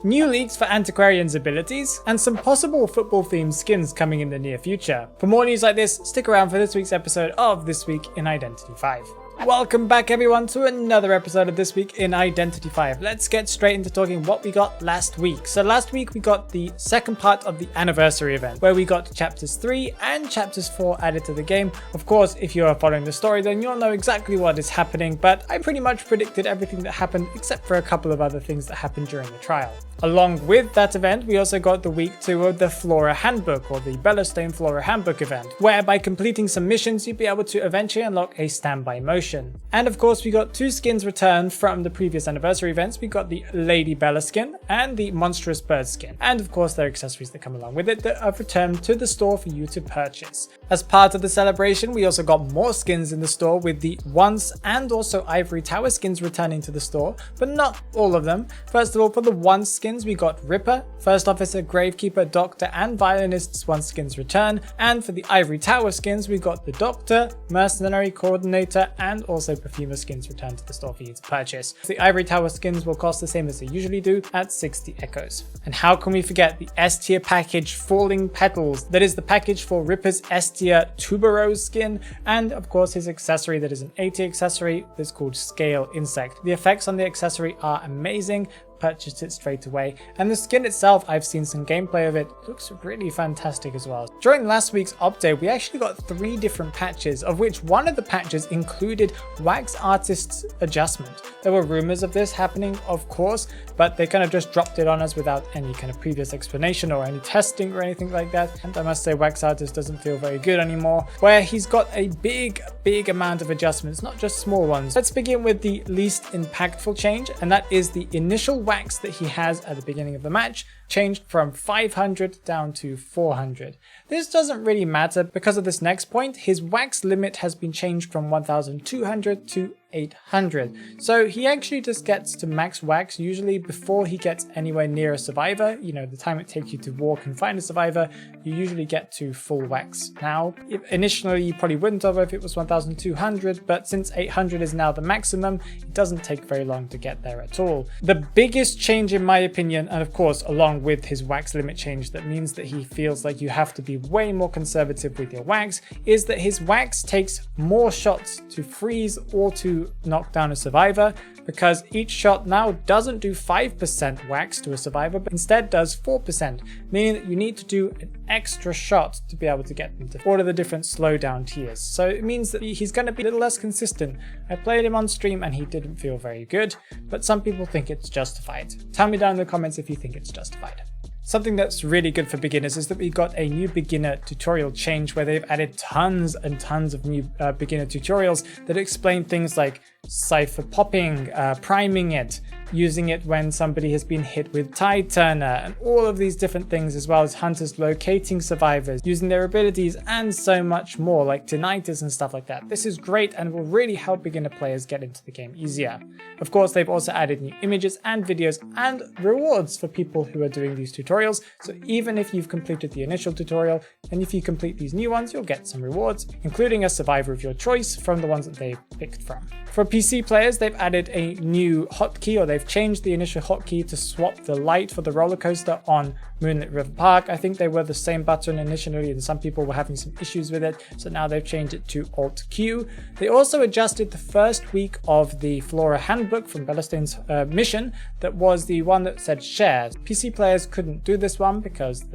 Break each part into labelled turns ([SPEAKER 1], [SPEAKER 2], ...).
[SPEAKER 1] new leaks for Antiquarian's abilities, and some possible football themed skins coming in the near future. For more news like this, stick around for this week's episode of This Week in Identity 5. Welcome back everyone to another episode of This Week in Identity 5. Let's get straight into talking what we got last week. So last week we got the second part of the anniversary event, where we got chapters 3 and chapters 4 added to the game. Of course, if you are following the story, then you'll know exactly what is happening, but I pretty much predicted everything that happened except for a couple of other things that happened during the trial. Along with that event, we also got the week 2 of the Flora Handbook, or the Bellastone Flora Handbook event, where by completing some missions you'd be able to eventually unlock a standby motion. And of course we got 2 skins returned from the previous anniversary events. We got the Lady Bella skin and the Monstrous Bird skin, and of course there are accessories that come along with it that have returned to the store for you to purchase. As part of the celebration, we also got more skins in the store, with the Once and also Ivory Tower skins returning to the store, but not all of them. First of all, for the Once skins, we got Ripper, First Officer, Gravekeeper, Doctor and Violinist's Once skins return, and for the Ivory Tower skins we got the Doctor, Mercenary, Coordinator and also Perfumer skins returned to the store for you to purchase. The Ivory Tower skins will cost the same as they usually do at 60 echoes. And how can we forget the S tier package Falling Petals, that is the package for Ripper's S tier Tuberose skin, and of course his accessory that is an A tier accessory that's called Scale Insect. The effects on the accessory are amazing. Purchased it straight away, and the skin itself, I've seen some gameplay of it, looks really fantastic as well. During last week's update we actually got 3 different patches, of which one of the patches included Wax Artist's adjustment. There were rumors of this happening, of course, but they kind of just dropped it on us without any kind of previous explanation or any testing or anything like that. And I must say Wax Artist doesn't feel very good anymore, where he's got a big amount of adjustments, not just small ones. Let's begin with the least impactful change, and that is the initial wax that he has at the beginning of the match changed from 500 down to 400. This doesn't really matter because of this next point. His wax limit has been changed from 1200 to 800. So he actually just gets to max wax usually before he gets anywhere near a survivor. You know, the time it takes you to walk and find a survivor, you usually get to full wax. Now, initially you probably wouldn't have if it was 1200, but since 800 is now the maximum, it doesn't take very long to get there at all. The biggest change in my opinion, and of course along with his wax limit change that means that he feels like you have to be way more conservative with your wax, is that his wax takes more shots to freeze or to knock down a survivor, because each shot now doesn't do 5% wax to a survivor but instead does 4%, meaning that you need to do an extra shot to be able to get them to all of the different slowdown tiers. So it means that he's going to be a little less consistent. I played him on stream and he didn't feel very good, but some people think it's justified. Tell me down in the comments if you think it's justified. Something that's really good for beginners is that we got a new beginner tutorial change where they've added tons and tons of new beginner tutorials that explain things like cipher popping, priming it, using it when somebody has been hit with Tide Turner, and all of these different things, as well as hunters locating survivors, using their abilities, and so much more, like tinnitus and stuff like that. This is great and will really help beginner players get into the game easier. Of course, they've also added new images and videos and rewards for people who are doing these tutorials, so even if you've completed the initial tutorial, and if you complete these new ones, you'll get some rewards, including a survivor of your choice from the ones that they've picked from. For PC players, they've added a new hotkey, or they've changed the initial hotkey to swap the light for the roller coaster on Moonlit River Park. I think they were the same button initially and some people were having some issues with it, so now they've changed it to Alt Q. They also adjusted the first week of the Flora Handbook from Bellastone's mission, that was the one that said share. PC players couldn't do this one because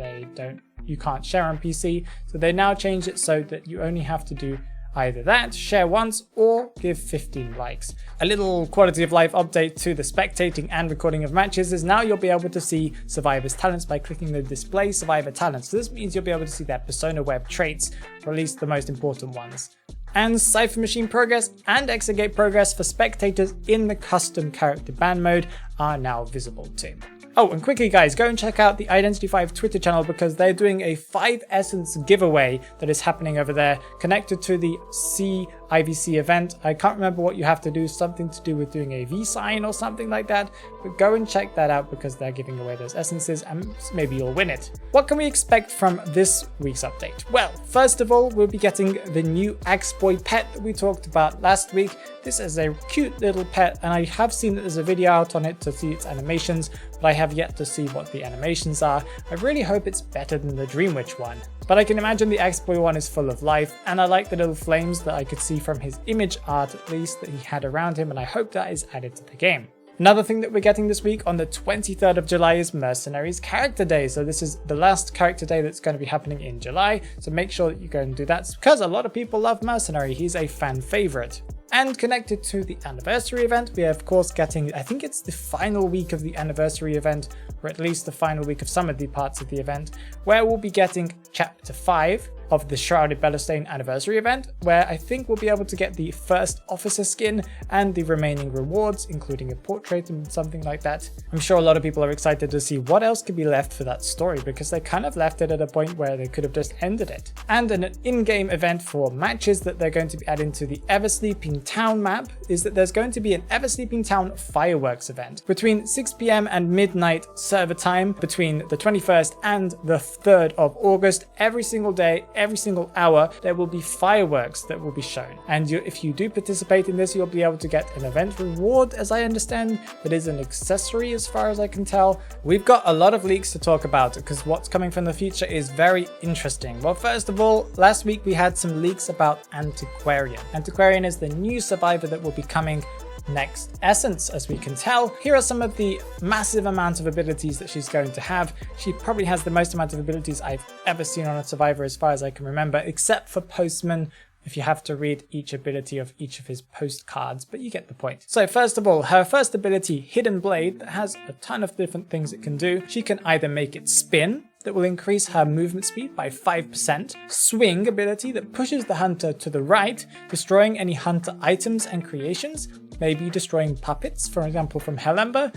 [SPEAKER 1] you can't share on PC, so they now changed it so that you only have to do either that, share once, or give 15 likes. A little quality of life update to the spectating and recording of matches is now you'll be able to see survivors' talents by clicking the display survivor talents. So this means you'll be able to see their persona web traits, or at least the most important ones. And Cypher Machine progress and Exegate progress for spectators in the custom character ban mode are now visible too. Oh, and quickly guys, go and check out the Identity 5 Twitter channel because they're doing a 5 Essence giveaway that is happening over there, connected to the IVC event. I can't remember what you have to do, something to do with doing a V sign or something like that, but go and check that out because they're giving away those essences and maybe you'll win it. What can we expect from this week's update? Well, first of all, we'll be getting the new Axe Boy pet that we talked about last week. This is a cute little pet and I have seen that there's a video out on it to see its animations, but I have yet to see what the animations are. I really hope it's better than the Dream Witch one. But I can imagine the Axe Boy one is full of life, and I like the little flames that I could see from his image art at least that he had around him, and I hope that is added to the game. Another thing that we're getting this week on the 23rd of July is Mercenaries Character Day. So this is the last character day that's going to be happening in July. So make sure that you go and do that because a lot of people love Mercenary. He's a fan favorite. And connected to the anniversary event, we are of course getting, I think it's the final week of the anniversary event, or at least the final week of some of the parts of the event, where we'll be getting chapter 5 of the Shrouded Bellastain anniversary event, where I think we'll be able to get the first officer skin and the remaining rewards, including a portrait and something like that. I'm sure a lot of people are excited to see what else could be left for that story, because they kind of left it at a point where they could have just ended it. And an in-game event for matches that they're going to be adding to the Ever Sleeping Town map is that there's going to be an Ever Sleeping Town fireworks event between 6 PM and midnight server time between the 21st and the 3rd of August. Every single day, every single hour, there will be fireworks that will be shown. And if you do participate in this, you'll be able to get an event reward, as I understand, that is an accessory as far as I can tell. We've got a lot of leaks to talk about because what's coming from the future is very interesting. Well, first of all, last week we had some leaks about Antiquarian. Antiquarian is the new survivor that will be coming next essence. As we can tell, here are some of the massive amount of abilities that she's going to have. She probably has the most amount of abilities I've ever seen on a survivor as far as I can remember, except for Postman, if you have to read each ability of each of his postcards, but you get the point. So first of all, her first ability, Hidden Blade, that has a ton of different things it can do. She can either make it spin, that will increase her movement speed by 5%, swing ability that pushes the hunter to the right, destroying any hunter items and creations, maybe destroying puppets, for example from Hellember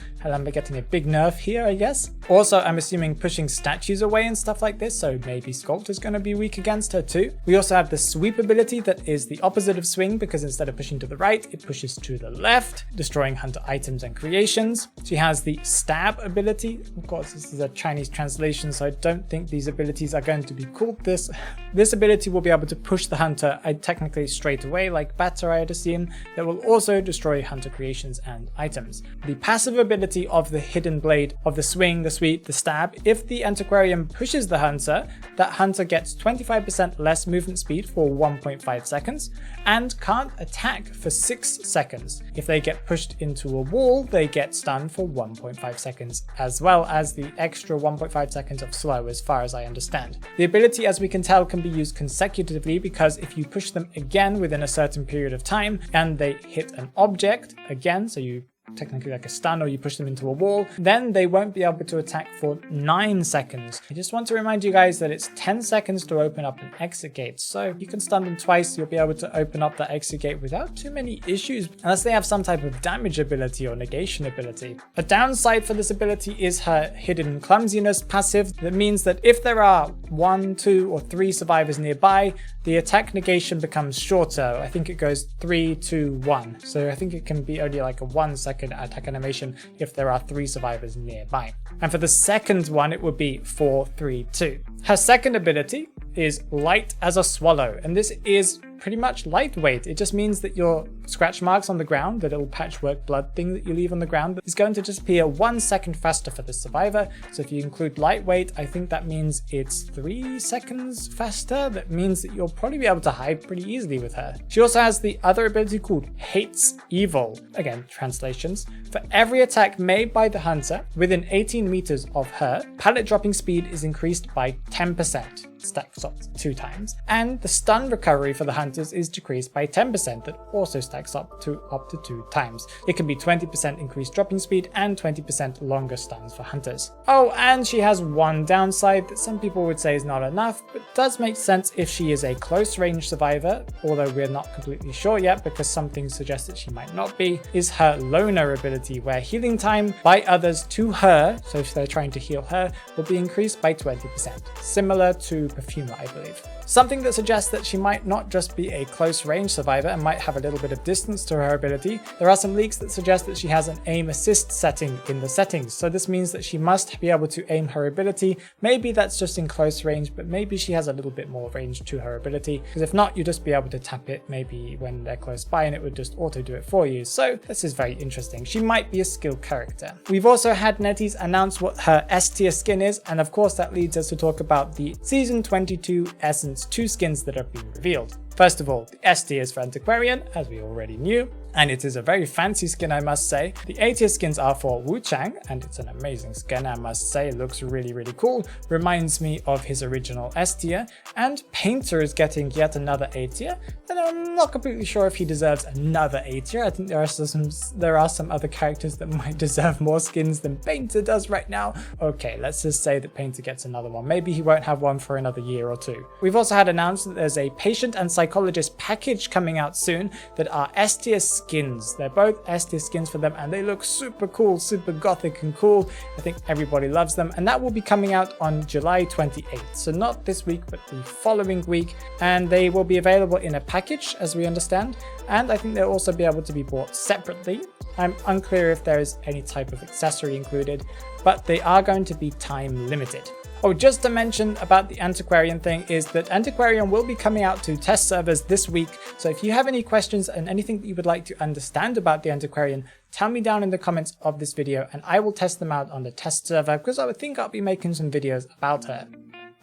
[SPEAKER 1] getting a big nerf here, I guess. Also, I'm assuming pushing statues away and stuff like this, so maybe Sculptor's going to be weak against her too. We also have the sweep ability that is the opposite of swing, because instead of pushing to the right, it pushes to the left, destroying hunter items and creations. She has the stab ability. Of course, this is a Chinese translation, so I don't think these abilities are going to be called this. This ability will be able to push the hunter technically straight away, like Batter, I'd assume, that will also destroy hunter creations and items. The passive ability of the Hidden Blade, of the swing, the sweep, the stab, if the Antiquarian pushes the hunter, that hunter gets 25% less movement speed for 1.5 seconds and can't attack for 6 seconds. If they get pushed into a wall, they get stunned for 1.5 seconds, as well as the extra 1.5 seconds of slow, as far as I understand. The ability, as we can tell, can be used consecutively, because if you push them again within a certain period of time and they hit an object again, so you technically like a stun or you push them into a wall, then they won't be able to attack for 9 seconds. I just want to remind you guys that it's 10 seconds to open up an exit gate, so you can stun them twice, you'll be able to open up that exit gate without too many issues, unless they have some type of damage ability or negation ability. A downside for this ability is her Hidden Clumsiness passive. That means that if there are 1, 2, or 3 survivors nearby, the attack negation becomes shorter. I think it goes 3, 2, 1. So I think it can be only like a 1 second attack animation if there are 3 survivors nearby. And for the second one, it would be 4, 3, 2. Her second ability is Light as a Swallow, and this is pretty much lightweight. It just means that your scratch marks on the ground, the little patchwork blood thing that you leave on the ground, is going to just appear 1 second faster for the survivor. So if you include lightweight, I think that means it's 3 seconds faster. That means that you'll probably be able to hide pretty easily with her. She also has the other ability called Hates Evil. Again, translations. For every attack made by the hunter within 18 meters of her, pallet dropping speed is increased by 10%. Stacks up 2 times, and the stun recovery for the hunters is decreased by 10%. That also stacks up to 2 times. It can be 20% increased dropping speed and 20% longer stuns for hunters. Oh, and she has one downside that some people would say is not enough, but does make sense if she is a close range survivor, although we're not completely sure yet because some things suggest that she might not be, is her loner ability, where healing time by others to her, so if they're trying to heal her, will be increased by 20%, similar to perfumer, I believe. Something that suggests that she might not just be a close range survivor and might have a little bit of distance to her ability. There are some leaks that suggest that she has an aim assist setting in the settings, so this means that she must be able to aim her ability. Maybe that's just in close range, but maybe she has a little bit more range to her ability, because if not, you'd just be able to tap it maybe when they're close by and it would just auto do it for you. So this is very interesting. She might be a skill character. We've also had NetEase announce what her S tier skin is, and of course that leads us to talk about the Season 22 Essence 2 skins that have been revealed. First of all, the S tier is for Antiquarian, as we already knew, and it is a very fancy skin, I must say. The A tier skins are for Wu Chang, and it's an amazing skin, I must say. It looks really, really cool. Reminds me of his original S tier. And Painter is getting yet another A tier, and I'm not completely sure if he deserves another A tier. I think there are some other characters that might deserve more skins than Painter does right now. Okay, let's just say that Painter gets another one. Maybe he won't have one for another year or two. We've also had announced that there's a Patient and Psychologist package coming out soon that are S tier skins. They're both S tier skins for them, and they look super cool, super gothic and cool. I think everybody loves them, and that will be coming out on July 28th. So not this week, but the following week, and they will be available in a package, as we understand, and I think they'll also be able to be bought separately. I'm unclear if there is any type of accessory included, but they are going to be time limited. Oh, just to mention about the Antiquarian thing is that Antiquarian will be coming out to test servers this week, so if you have any questions and anything that you would like to understand about the Antiquarian, tell me down in the comments of this video and I will test them out on the test server, because I would think I'll be making some videos about her.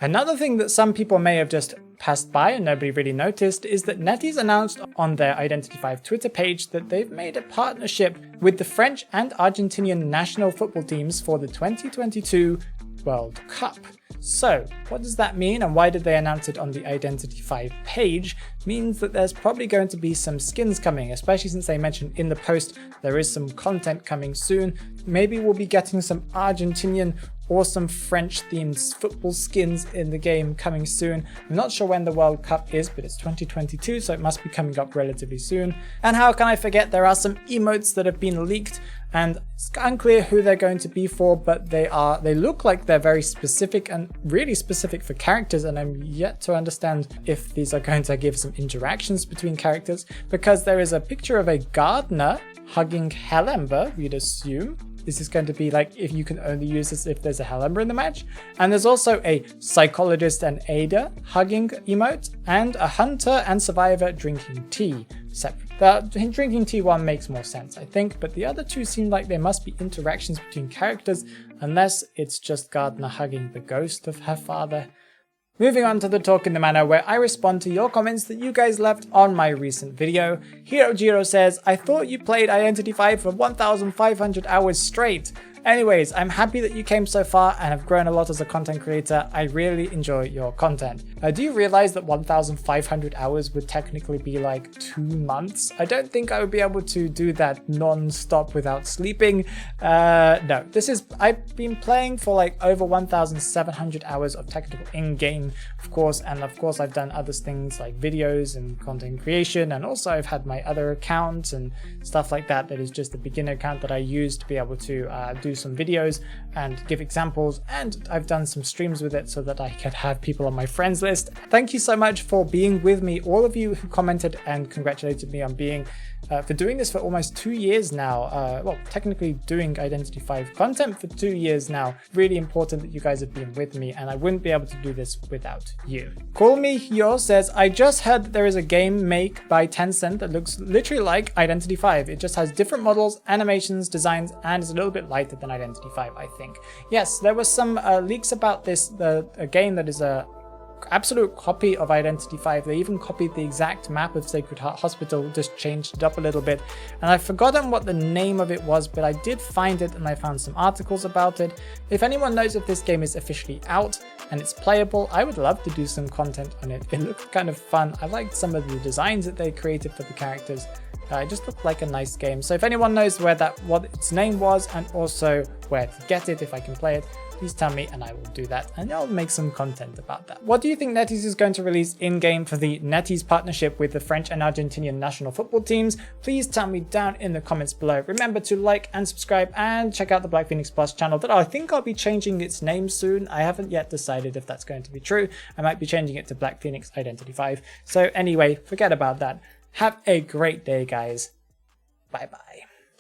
[SPEAKER 1] Another thing that some people may have just passed by and nobody really noticed is that NetEase announced on their Identity 5 Twitter page that they've made a partnership with the French and Argentinian national football teams for the 2022 World Cup. So what does that mean, and why did they announce it on the Identity 5 page? Means that there's probably going to be some skins coming, especially since they mentioned in the post there is some content coming soon. Maybe we'll be getting some Argentinian or some French themed football skins in the game coming soon. I'm not sure when the World Cup is, but it's 2022, so it must be coming up relatively soon. And how can I forget, there are some emotes that have been leaked, and it's unclear who they're going to be for, but they look like they're very specific and really specific for characters, and I'm yet to understand if these are going to give some interactions between characters, because there is a picture of a gardener hugging Hellember, we'd assume. This is going to be like if you can only use this if there's a Hellember in the match. And there's also a Psychologist and Ada hugging emote, and a Hunter and Survivor drinking tea separate. The drinking tea one makes more sense, I think, but the other two seem like there must be interactions between characters, unless it's just Gardener hugging the ghost of her father. Moving on to the Talk in the Manor, where I respond to your comments that you guys left on my recent video. Hirojiro says, I thought you played Identity 5 for 1,500 hours straight. Anyways, I'm happy that you came so far and have grown a lot as a content creator. I really enjoy your content. Do you realize that 1,500 hours would technically be like 2 months? I don't think I would be able to do that non-stop without sleeping. No, I've been playing for like over 1,700 hours of technical in-game, of course, and of course I've done other things like videos and content creation, and also I've had my other accounts and stuff like that is just a beginner account that I use to be able to do some videos and give examples, and I've done some streams with it so that I could have people on my friends list. Thank you so much for being with me, all of you who commented and congratulated me on being for doing this for almost 2 years now. Well, technically doing Identity 5 content for 2 years now. Really important that you guys have been with me, and I wouldn't be able to do this without you. Call Me Hyo says, I just heard that there is a game make by Tencent that looks literally like Identity 5. It just has different models, animations, designs, and is a little bit lighter than Identity 5, I think. Yes, there was some leaks about this, a game that is a absolute copy of Identity 5. They even copied the exact map of Sacred Heart Hospital, just changed it up a little bit, and I've forgotten what the name of it was, but I did find it and I found some articles about it. If anyone knows if this game is officially out and it's playable, I would love to do some content on it. It looked kind of fun. I liked some of the designs that they created for the characters, It just looked like a nice game. So if anyone knows what its name was and also where to get it, if I can play it, please tell me and I will do that, and I'll make some content about that. What do you think NetEase is going to release in-game for the NetEase partnership with the French and Argentinian national football teams? Please tell me down in the comments below. Remember to like and subscribe and check out the Black Phoenix Plus channel that I think I'll be changing its name soon. I haven't yet decided if that's going to be true. I might be changing it to Black Phoenix Identity 5. So anyway, forget about that. Have a great day, guys. Bye bye.